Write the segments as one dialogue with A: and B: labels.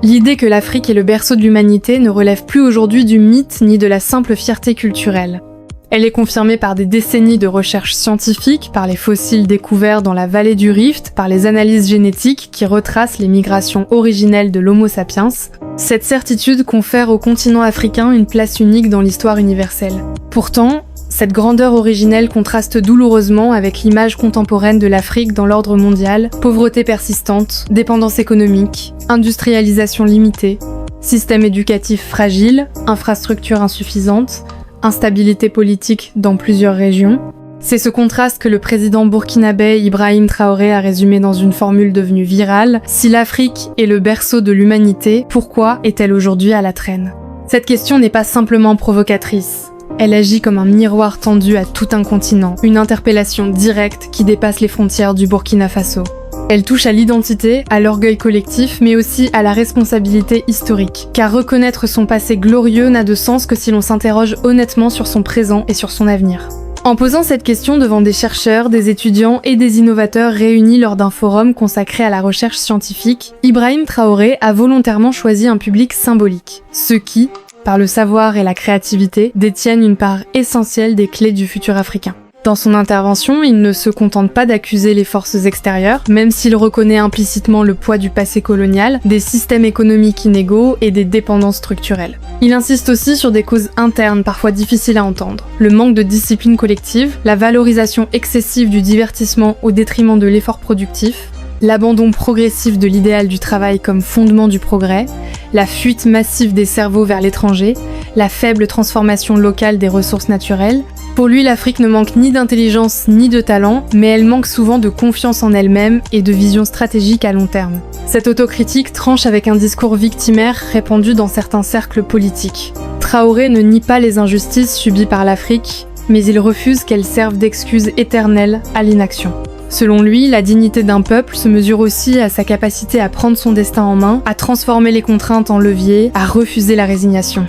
A: L'idée que l'Afrique est le berceau de l'humanité ne relève plus aujourd'hui du mythe ni de la simple fierté culturelle. Elle est confirmée par des décennies de recherches scientifiques, par les fossiles découverts dans la vallée du Rift, par les analyses génétiques qui retracent les migrations originelles de l'Homo sapiens. Cette certitude confère au continent africain une place unique dans l'histoire universelle. Pourtant, cette grandeur originelle contraste douloureusement avec l'image contemporaine de l'Afrique dans l'ordre mondial, pauvreté persistante, dépendance économique, industrialisation limitée, système éducatif fragile, infrastructures insuffisantes, instabilité politique dans plusieurs régions. C'est ce contraste que le président burkinabé Ibrahim Traoré a résumé dans une formule devenue virale. Si l'Afrique est le berceau de l'humanité, pourquoi est-elle aujourd'hui à la traîne ? Cette question n'est pas simplement provocatrice. Elle agit comme un miroir tendu à tout un continent, une interpellation directe qui dépasse les frontières du Burkina Faso. Elle touche à l'identité, à l'orgueil collectif, mais aussi à la responsabilité historique. Car reconnaître son passé glorieux n'a de sens que si l'on s'interroge honnêtement sur son présent et sur son avenir. En posant cette question devant des chercheurs, des étudiants et des innovateurs réunis lors d'un forum consacré à la recherche scientifique, Ibrahim Traoré a volontairement choisi un public symbolique. Ceux qui, par le savoir et la créativité, détiennent une part essentielle des clés du futur africain. Dans son intervention, il ne se contente pas d'accuser les forces extérieures, même s'il reconnaît implicitement le poids du passé colonial, des systèmes économiques inégaux et des dépendances structurelles. Il insiste aussi sur des causes internes parfois difficiles à entendre. Le manque de discipline collective, la valorisation excessive du divertissement au détriment de l'effort productif, l'abandon progressif de l'idéal du travail comme fondement du progrès, la fuite massive des cerveaux vers l'étranger, la faible transformation locale des ressources naturelles. Pour lui, l'Afrique ne manque ni d'intelligence ni de talent, mais elle manque souvent de confiance en elle-même et de vision stratégique à long terme. Cette autocritique tranche avec un discours victimaire répandu dans certains cercles politiques. Traoré ne nie pas les injustices subies par l'Afrique, mais il refuse qu'elles servent d'excuse éternelle à l'inaction. Selon lui, la dignité d'un peuple se mesure aussi à sa capacité à prendre son destin en main, à transformer les contraintes en levier, à refuser la résignation.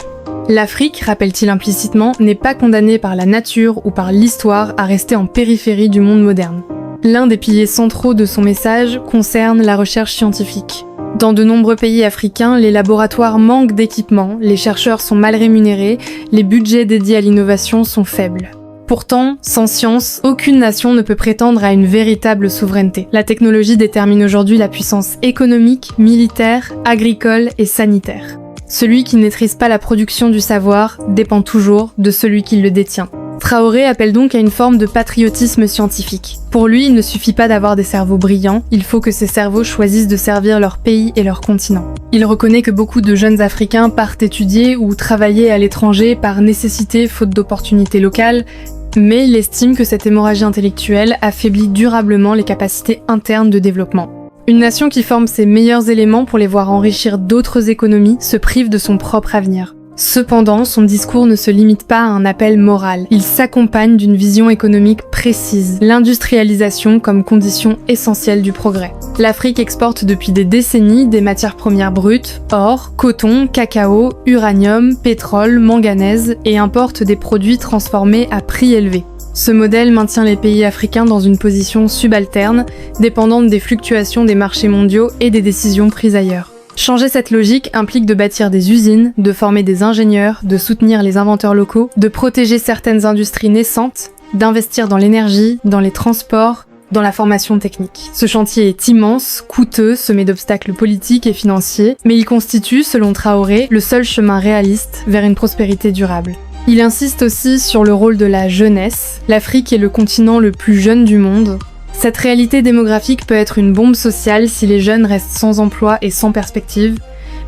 A: L'Afrique, rappelle-t-il implicitement, n'est pas condamnée par la nature ou par l'histoire à rester en périphérie du monde moderne. L'un des piliers centraux de son message concerne la recherche scientifique. Dans de nombreux pays africains, les laboratoires manquent d'équipements, les chercheurs sont mal rémunérés, les budgets dédiés à l'innovation sont faibles. Pourtant, sans science, aucune nation ne peut prétendre à une véritable souveraineté. La technologie détermine aujourd'hui la puissance économique, militaire, agricole et sanitaire. Celui qui ne maîtrise pas la production du savoir dépend toujours de celui qui le détient. Traoré appelle donc à une forme de patriotisme scientifique. Pour lui, il ne suffit pas d'avoir des cerveaux brillants, il faut que ces cerveaux choisissent de servir leur pays et leur continent. Il reconnaît que beaucoup de jeunes Africains partent étudier ou travailler à l'étranger par nécessité faute d'opportunités locales, mais il estime que cette hémorragie intellectuelle affaiblit durablement les capacités internes de développement. Une nation qui forme ses meilleurs éléments pour les voir enrichir d'autres économies se prive de son propre avenir. Cependant, son discours ne se limite pas à un appel moral. Il s'accompagne d'une vision économique précise, l'industrialisation comme condition essentielle du progrès. L'Afrique exporte depuis des décennies des matières premières brutes, or, coton, cacao, uranium, pétrole, manganèse et importe des produits transformés à prix élevé. Ce modèle maintient les pays africains dans une position subalterne, dépendante des fluctuations des marchés mondiaux et des décisions prises ailleurs. Changer cette logique implique de bâtir des usines, de former des ingénieurs, de soutenir les inventeurs locaux, de protéger certaines industries naissantes, d'investir dans l'énergie, dans les transports, dans la formation technique. Ce chantier est immense, coûteux, semé d'obstacles politiques et financiers, mais il constitue, selon Traoré, le seul chemin réaliste vers une prospérité durable. Il insiste aussi sur le rôle de la jeunesse. L'Afrique est le continent le plus jeune du monde. Cette réalité démographique peut être une bombe sociale si les jeunes restent sans emploi et sans perspective,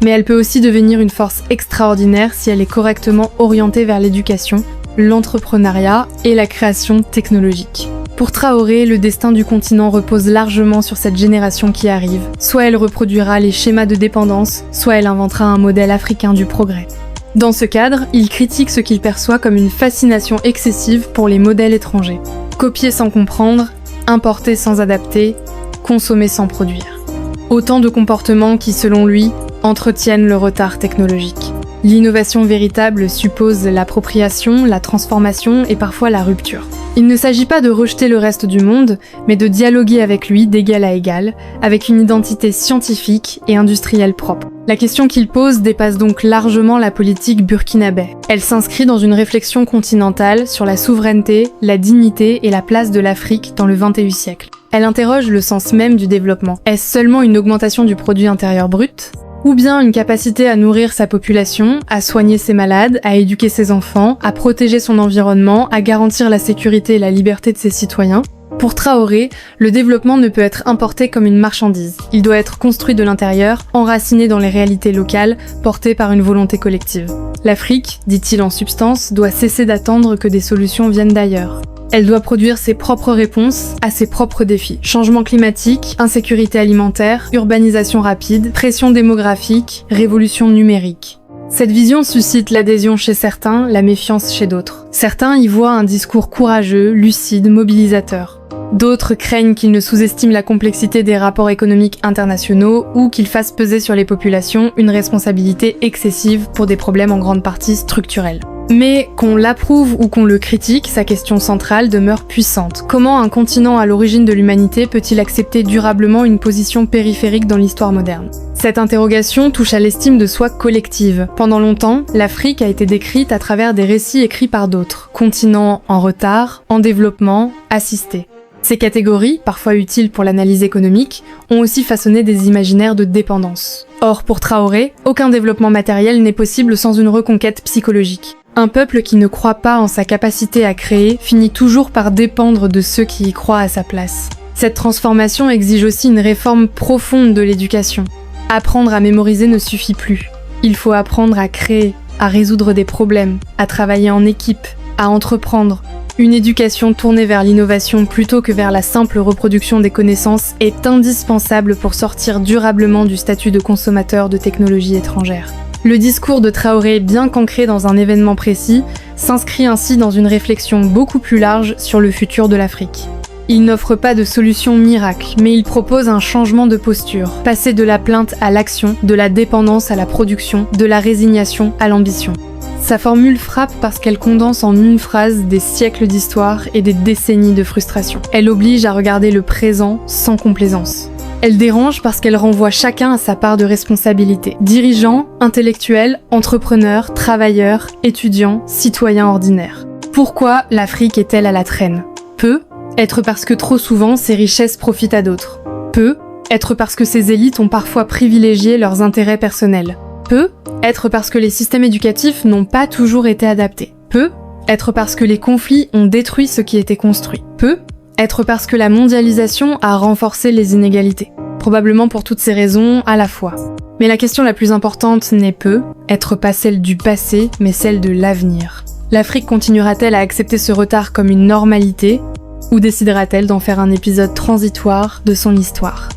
A: mais elle peut aussi devenir une force extraordinaire si elle est correctement orientée vers l'éducation, l'entrepreneuriat et la création technologique. Pour Traoré, le destin du continent repose largement sur cette génération qui arrive. Soit elle reproduira les schémas de dépendance, soit elle inventera un modèle africain du progrès. Dans ce cadre, il critique ce qu'il perçoit comme une fascination excessive pour les modèles étrangers. Copier sans comprendre, importer sans adapter, consommer sans produire. Autant de comportements qui, selon lui, entretiennent le retard technologique. L'innovation véritable suppose l'appropriation, la transformation et parfois la rupture. Il ne s'agit pas de rejeter le reste du monde, mais de dialoguer avec lui d'égal à égal, avec une identité scientifique et industrielle propre. La question qu'il pose dépasse donc largement la politique burkinabé. Elle s'inscrit dans une réflexion continentale sur la souveraineté, la dignité et la place de l'Afrique dans le XXIe siècle. Elle interroge le sens même du développement. Est-ce seulement une augmentation du produit intérieur brut ? Ou bien une capacité à nourrir sa population, à soigner ses malades, à éduquer ses enfants, à protéger son environnement, à garantir la sécurité et la liberté de ses citoyens ? Pour Traoré, le développement ne peut être importé comme une marchandise. Il doit être construit de l'intérieur, enraciné dans les réalités locales, porté par une volonté collective. L'Afrique, dit-il en substance, doit cesser d'attendre que des solutions viennent d'ailleurs. Elle doit produire ses propres réponses à ses propres défis. Changement climatique, insécurité alimentaire, urbanisation rapide, pression démographique, révolution numérique. Cette vision suscite l'adhésion chez certains, la méfiance chez d'autres. Certains y voient un discours courageux, lucide, mobilisateur. D'autres craignent qu'il ne sous-estime la complexité des rapports économiques internationaux ou qu'il fasse peser sur les populations une responsabilité excessive pour des problèmes en grande partie structurels. Mais qu'on l'approuve ou qu'on le critique, sa question centrale demeure puissante. Comment un continent à l'origine de l'humanité peut-il accepter durablement une position périphérique dans l'histoire moderne ? Cette interrogation touche à l'estime de soi collective. Pendant longtemps, l'Afrique a été décrite à travers des récits écrits par d'autres. Continent en retard, en développement, assisté. Ces catégories, parfois utiles pour l'analyse économique, ont aussi façonné des imaginaires de dépendance. Or, pour Traoré, aucun développement matériel n'est possible sans une reconquête psychologique. Un peuple qui ne croit pas en sa capacité à créer finit toujours par dépendre de ceux qui y croient à sa place. Cette transformation exige aussi une réforme profonde de l'éducation. Apprendre à mémoriser ne suffit plus. Il faut apprendre à créer, à résoudre des problèmes, à travailler en équipe, à entreprendre. Une éducation tournée vers l'innovation plutôt que vers la simple reproduction des connaissances est indispensable pour sortir durablement du statut de consommateur de technologies étrangères. Le discours de Traoré, bien qu'ancré dans un événement précis, s'inscrit ainsi dans une réflexion beaucoup plus large sur le futur de l'Afrique. Il n'offre pas de solution miracle, mais il propose un changement de posture, passer de la plainte à l'action, de la dépendance à la production, de la résignation à l'ambition. Sa formule frappe parce qu'elle condense en une phrase des siècles d'histoire et des décennies de frustration. Elle oblige à regarder le présent sans complaisance. Elle dérange parce qu'elle renvoie chacun à sa part de responsabilité. Dirigeants, intellectuels, entrepreneurs, travailleurs, étudiants, citoyens ordinaires. Pourquoi l'Afrique est-elle à la traîne ? Peu, être parce que trop souvent ses richesses profitent à d'autres. Peu, être parce que ses élites ont parfois privilégié leurs intérêts personnels. Peu, être parce que les systèmes éducatifs n'ont pas toujours été adaptés. Peu, être parce que les conflits ont détruit ce qui était construit. Peu, être parce que la mondialisation a renforcé les inégalités. Probablement pour toutes ces raisons à la fois. Mais la question la plus importante n'est peu, être pas celle du passé, mais celle de l'avenir. L'Afrique continuera-t-elle à accepter ce retard comme une normalité, ou décidera-t-elle d'en faire un épisode transitoire de son histoire ?